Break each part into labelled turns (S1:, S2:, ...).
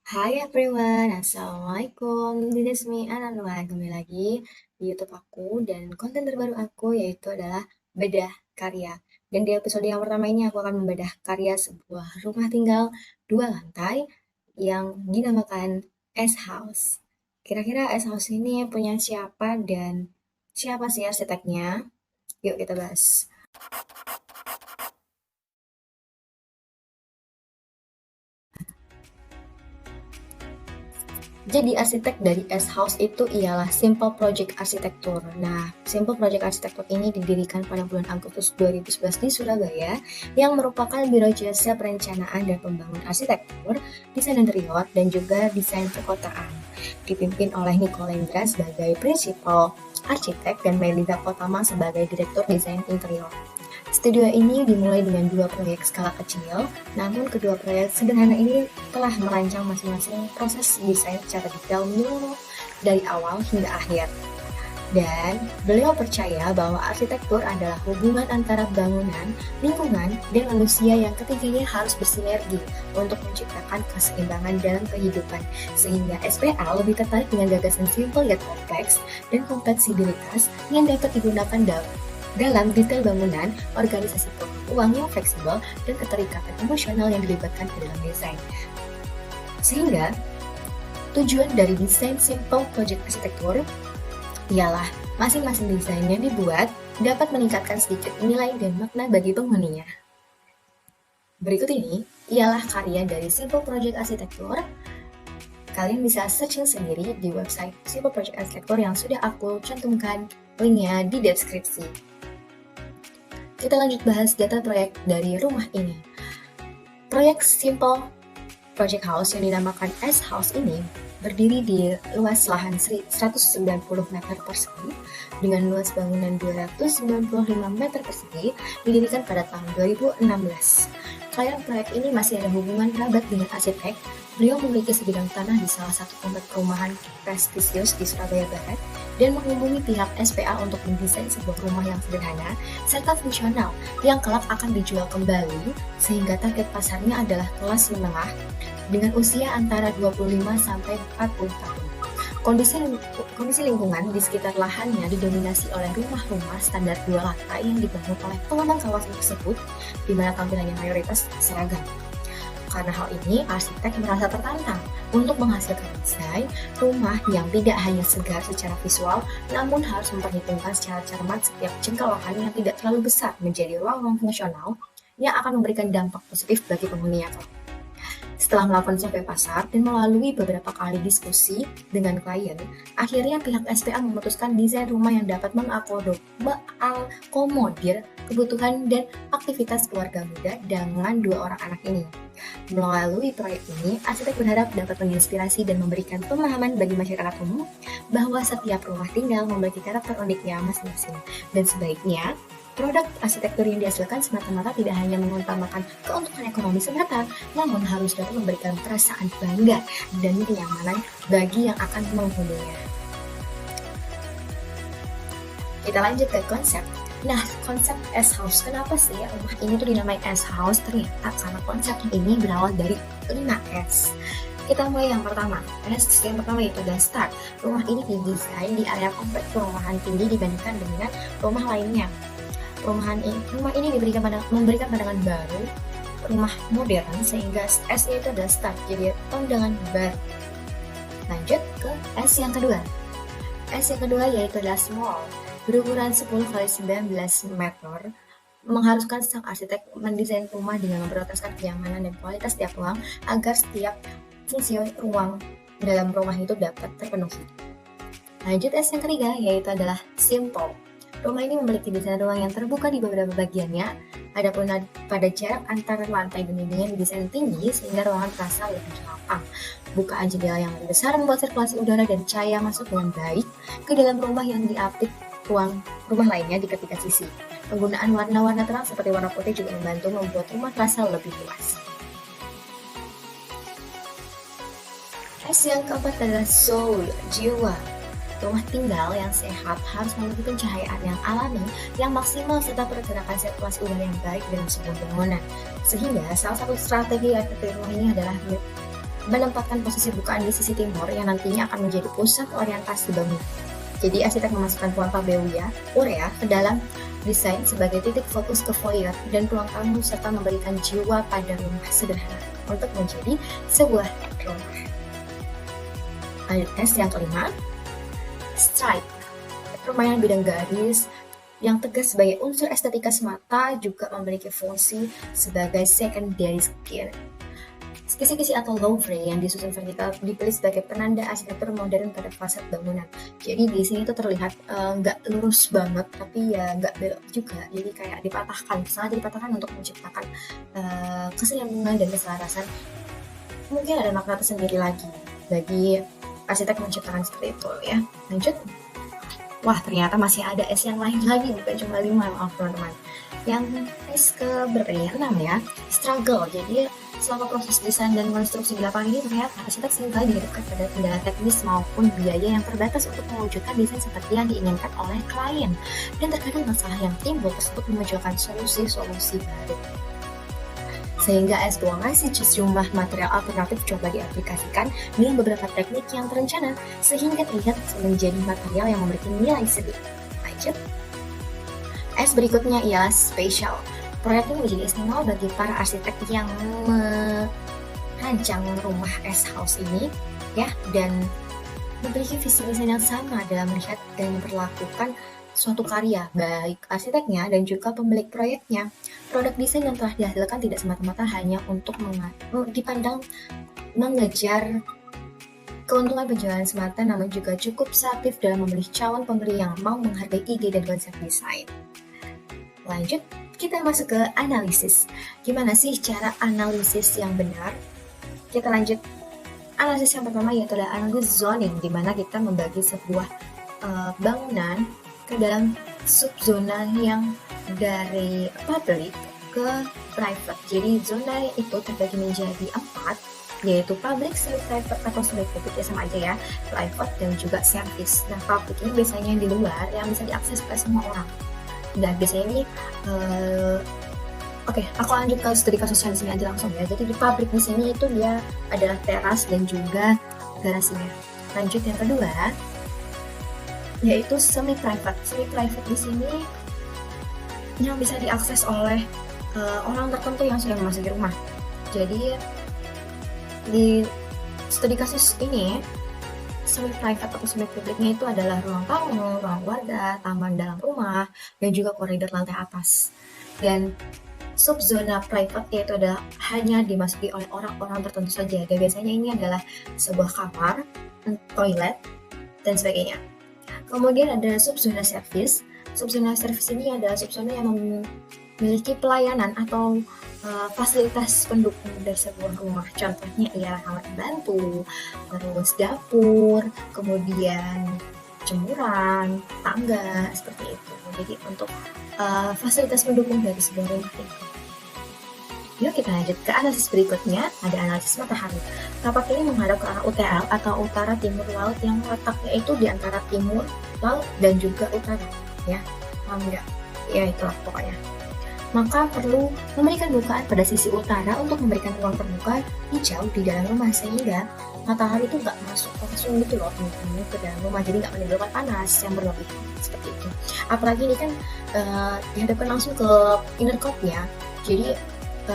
S1: Hai everyone, Assalamualaikum. This is me, Ananwan. Kembali lagi di YouTube aku dan konten terbaru aku yaitu adalah bedah karya. Dan di episode yang pertama ini aku akan membedah karya sebuah rumah tinggal 2 lantai yang dinamakan S House. Kira-kira S House ini punya siapa dan siapa sih arsiteknya? Yuk kita bahas. Jadi arsitek dari S House itu ialah Simple Project Arsitektur. Nah, Simple Project Arsitektur ini didirikan pada bulan Agustus 2011 di Surabaya, yang merupakan biro jasa perencanaan dan pembangunan arsitektur, desain interior, dan juga desain perkotaan. Dipimpin oleh Nico Lendra sebagai Principal Arsitek dan Melida Kotama sebagai Direktur Desain Interior. Studio ini dimulai dengan 2 proyek skala kecil, namun kedua proyek sederhana ini telah merancang masing-masing proses desain secara detail menyeluruh dari awal hingga akhir. Dan beliau percaya bahwa arsitektur adalah hubungan antara bangunan, lingkungan, dan manusia yang ketiganya harus bersinergi untuk menciptakan keseimbangan dalam kehidupan. Sehingga SPA lebih tertarik dengan gagasan simple yet kompleks dan kompleksibilitas yang dapat digunakan dalam detail bangunan, organisasi uang yang fleksibel, dan keterikatan emosional yang dilibatkan ke dalam desain. Sehingga, tujuan dari desain Simple Project Arsitektur ialah masing-masing desain yang dibuat dapat meningkatkan sedikit nilai dan makna bagi penghuninya. Berikut ini ialah karya dari Simple Project Arsitektur. Kalian bisa searching sendiri di website Simple Project Arsitektur yang sudah aku cantumkan linknya di deskripsi. Kita lanjut bahas data proyek dari rumah ini. Proyek Simple Project House yang dinamakan S House ini berdiri di luas lahan 190 meter persegi dengan luas bangunan 295 meter persegi, didirikan pada tahun 2016. Klien proyek ini masih ada hubungan kerabat dengan arsitek. Beliau memiliki sebidang tanah di salah satu komplek perumahan prestisius di Surabaya Barat dan menghubungi pihak SPA untuk mendesain sebuah rumah yang sederhana serta fungsional yang kelak akan dijual kembali, sehingga target pasarnya adalah kelas menengah dengan usia antara 25 sampai 40 tahun. Kondisi lingkungan di sekitar lahannya didominasi oleh rumah-rumah standar 2 lantai yang dibangun oleh pengembang kawasan tersebut, di mana tampilannya mayoritas seragam. Karena hal ini, arsitek merasa tertantang untuk menghasilkan desain rumah yang tidak hanya segar secara visual, namun harus memperhitungkan secara cermat setiap jengkal lahan yang tidak terlalu besar menjadi ruang-ruang fungsional yang akan memberikan dampak positif bagi penghuninya. Setelah melakukan survei pasar dan melalui beberapa kali diskusi dengan klien, akhirnya pihak SPA memutuskan desain rumah yang dapat mengakomodir kebutuhan dan aktivitas keluarga muda dengan 2 orang anak ini. Melalui proyek ini, arsitek berharap dapat menginspirasi dan memberikan pemahaman bagi masyarakat umum bahwa setiap rumah tinggal memiliki karakter uniknya masing-masing, dan sebaiknya produk arsitektur yang dihasilkan semata-mata tidak hanya mengutamakan keuntungan ekonomi semata, namun harus dapat memberikan perasaan bangga dan kenyamanan bagi yang akan menghuninya. Kita lanjut ke konsep. Nah, konsep S House, kenapa sih rumah ini tuh dinamai S House? Ternyata karena konsep ini berawal dari 5S. Kita mulai yang pertama. Yang pertama yaitu adalah start. Rumah ini didesain di area kompleks perumahan tinggi dibandingkan dengan rumah lainnya. Rumah ini memberikan pandangan baru, rumah modern, sehingga S-nya itu adalah start, jadi pandangan baru. Lanjut ke S yang kedua. S yang kedua yaitu adalah small, berukuran 10 x 19 meter, mengharuskan sang arsitek mendesain rumah dengan memprioritaskan kenyamanan dan kualitas setiap ruang agar setiap fungsi ruang dalam rumah itu dapat terpenuhi. Lanjut S yang ketiga yaitu adalah simple. Rumah ini memiliki desain ruang yang terbuka di beberapa bagiannya, adapun pada jarak antara lantai dan dindingnya didesain tinggi sehingga ruangan terasa lebih lapang. Bukaan jendela yang lebih besar membuat sirkulasi udara dan cahaya masuk dengan baik ke dalam rumah yang diapit rumah lainnya di ketiga sisi. Penggunaan warna-warna terang seperti warna putih juga membantu membuat rumah terasa lebih luas. S yang keempat adalah soul, jiwa. Rumah tinggal yang sehat harus memiliki pencahayaan yang alami, yang maksimal, serta pergerakan sirkulasi udara yang baik dalam sebuah bangunan. Sehingga salah satu strategi arsitektur rumah ini adalah menempatkan posisi bukaan di sisi timur yang nantinya akan menjadi pusat orientasi bangunan. Jadi arsitek memasukkan ruang Pabeuya, Urea ke dalam desain sebagai titik fokus ke foyer dan ruang tamu serta memberikan jiwa pada rumah sederhana untuk menjadi sebuah rumah. Lanjut yang kelima, stripe. Permainan bidang garis yang tegas sebagai unsur estetika semata juga memiliki fungsi sebagai secondary skill. Kisi-kisi atau louvre yang disusun vertikal dipilih sebagai penanda arsitektur modern pada fasad bangunan. Jadi di sini tuh terlihat nggak lurus banget, tapi ya nggak belok juga. Jadi kayak dipatahkan, sengaja dipatahkan untuk menciptakan keseimbangan dan keselarasan. Mungkin ada makna tersendiri lagi bagi arsitek menciptakan seperti itu ya. Lanjut. Wah, ternyata masih ada S yang lain lagi, bukan cuma 5, maaf teman-teman. Yang S ke berapa ya? 6 ya, struggle. Jadi selama proses desain dan konstruksi di lapangan ini ternyata arsitek seringkali dihadapkan pada kendala teknis maupun biaya yang terbatas untuk mewujudkan desain seperti yang diinginkan oleh klien. Dan terkadang masalah yang timbul tersebut memunculkan solusi-solusi baru. Sehingga S2 ngasih sejumlah material alternatif coba diaplikasikan dengan beberapa teknik yang terencana, sehingga terlihat menjadi material yang memiliki nilai sendiri. Lanjut. S berikutnya ialah spesial. Proyek ini menjadi istimewa bagi para arsitek yang merancang rumah S House ini, ya, dan memiliki visi desain yang sama dalam melihat dan memperlakukan suatu karya, baik arsiteknya dan juga pemilik proyeknya. Produk desain yang telah dihasilkan tidak semata-mata hanya untuk dipandang mengejar keuntungan penjualan semata, namun juga cukup selektif dalam memilih calon pembeli yang mau menghargai ide dan konsep desain. Lanjut, kita masuk ke analisis. Gimana sih cara analisis yang benar? Kita lanjut. Analisis yang pertama yaitu adalah analisis zoning, di mana kita membagi sebuah bangunan ke dalam subzona yang dari public ke private. Jadi zona itu terbagi menjadi 4, yaitu public, semi-private atau semi-public, ya sama aja ya, private dan juga service. Nah, public ini biasanya di luar yang bisa diakses oleh semua orang. Dan biasanya ini Oke, aku lanjut ke studi kasusnya di sini aja langsung ya. Jadi di public di sini itu dia adalah teras dan juga garasinya. Lanjut yang kedua, yaitu semi-private. Semi-private di sini yang bisa diakses oleh orang tertentu yang sudah memasuki rumah. Jadi di studi kasus ini, semi-private atau semi-publiknya itu adalah ruang tamu, ruang warga, taman dalam rumah, dan juga koridor lantai atas. Dan subzona private yaitu adalah hanya dimasuki oleh orang-orang tertentu saja. Dan biasanya ini adalah sebuah kamar, toilet, dan sebagainya. Kemudian ada subzona service. Subzona service ini adalah subzona yang memiliki pelayanan atau fasilitas pendukung dari sebuah rumah. Contohnya ialah kamar pembantu, terus dapur, kemudian jemuran, tangga, seperti itu. Jadi untuk fasilitas pendukung dari sebuah rumah itu. Yuk kita lanjut ke analisis berikutnya, ada analisis matahari. Tapak ini menghadap ke arah UTL atau utara timur laut yang letaknya itu di antara timur laut dan juga utara, ya, paham nggak? Ya itulah pokoknya. Maka perlu memberikan bukaan pada sisi utara untuk memberikan ruang terbuka hijau di dalam rumah sehingga matahari itu nggak masuk langsung gitu loh ke dalam rumah, jadi nggak menimbulkan panas yang berlebihan seperti itu. Apalagi ini kan dihadapkan langsung ke inner court-nya, jadi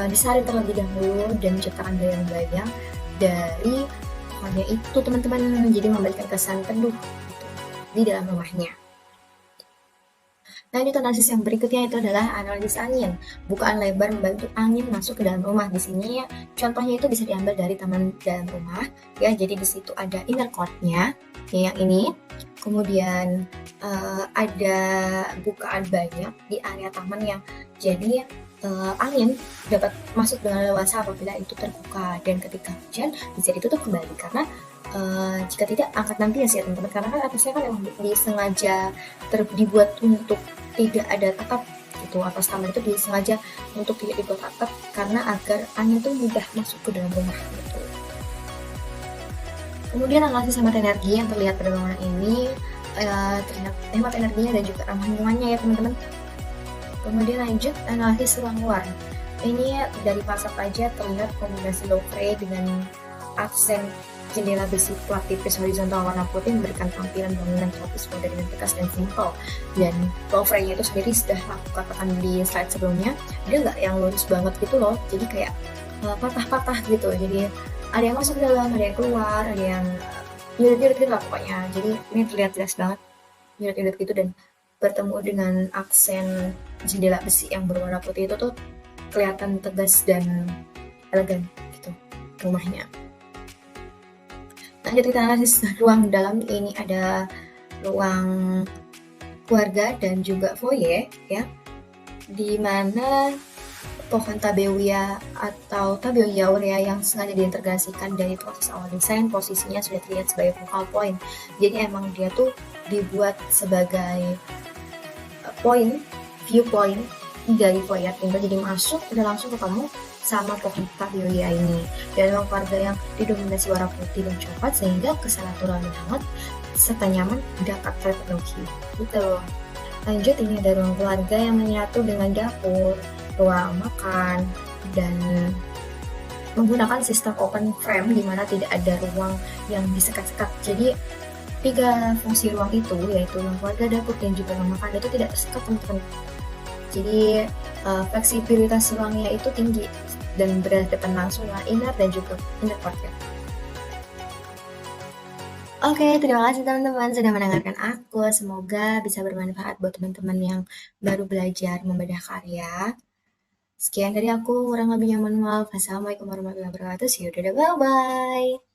S1: disaring terlebih dahulu dan menciptakan bayang-bayang dari hanya itu teman-teman, jadi memberikan kesan teduh gitu, di dalam rumahnya. Lanjut analisis yang berikutnya itu adalah analisis angin. Bukaan lebar membantu angin masuk ke dalam rumah. Di sini contohnya itu bisa diambil dari taman dalam rumah, ya. Jadi di situ ada inner court-nya, ya, yang ini. Kemudian ada bukaan banyak di area taman yang jadi angin dapat masuk dengan leluasa apabila itu terbuka, dan ketika hujan bisa ditutup kembali karena jika tidak angkat nanti ya sih teman-teman, karena kan atasnya kan memang disengaja dibuat untuk tidak ada atap gitu, atas taman itu disengaja untuk tidak dibuat atap karena agar angin itu mudah masuk ke dalam rumah gitu. Kemudian analisis hemat energi yang terlihat pada bangunan ini terlihat hemat energinya dan juga ramah lingkungannya ya teman-teman. Kemudian lanjut analisis ruang luar. Ini dari fasad aja terlihat kombinasi louvre dengan aksen jendela besi plat tipis horizontal warna putih memberikan tampilan bangunan tropis modern yang tegas dan simpel. Dan wall frame-nya itu sendiri sudah aku katakan di slide sebelumnya, dia nggak yang lurus banget gitu loh, jadi kayak patah-patah gitu. Jadi ada yang masuk ke dalam, ada yang keluar, ada yang nyulut-nyulut gitu lah pokoknya. Jadi ini terlihat jelas banget nyulut-nyulut gitu, dan bertemu dengan aksen jendela besi yang berwarna putih itu tuh kelihatan tegas dan elegan gitu rumahnya. Lanjut kita analisis ruang dalam. Ini ada ruang keluarga dan juga foyer ya, di mana pohon tabeuia atau tabeuia aurea yang sengaja diintegrasikan dari proses awal desain posisinya sudah terlihat sebagai focal point. Jadi emang dia tuh dibuat sebagai point, viewpoint dari foyer, tinggal jadi masuk udah langsung ketemu sama pohon tabeuia ini. Dan ruang keluarga yang didominasi warna putih dan coklat sehingga kesan natural dan hangat serta nyaman dapat terpenuhi gitu. Lanjut, ini ada ruang keluarga yang menyatu dengan dapur, ruang makan, dan menggunakan sistem open frame di mana tidak ada ruang yang disekat-sekat. Jadi 3 fungsi ruang itu, yaitu ruang keluarga, dapur, dan juga ruang makan, itu tidak tersekat teman-teman. Jadi fleksibilitas ruangnya itu tinggi dan berhadapan langsung dengan inner dan juga inner courtyard. Oke, terima kasih teman-teman sudah mendengarkan aku. Semoga bisa bermanfaat buat teman-teman yang baru belajar membedah karya. Sekian dari aku, kurang lebihnya mohon maaf. Assalamualaikum warahmatullahi wabarakatuh. See you, dadah, bye-bye.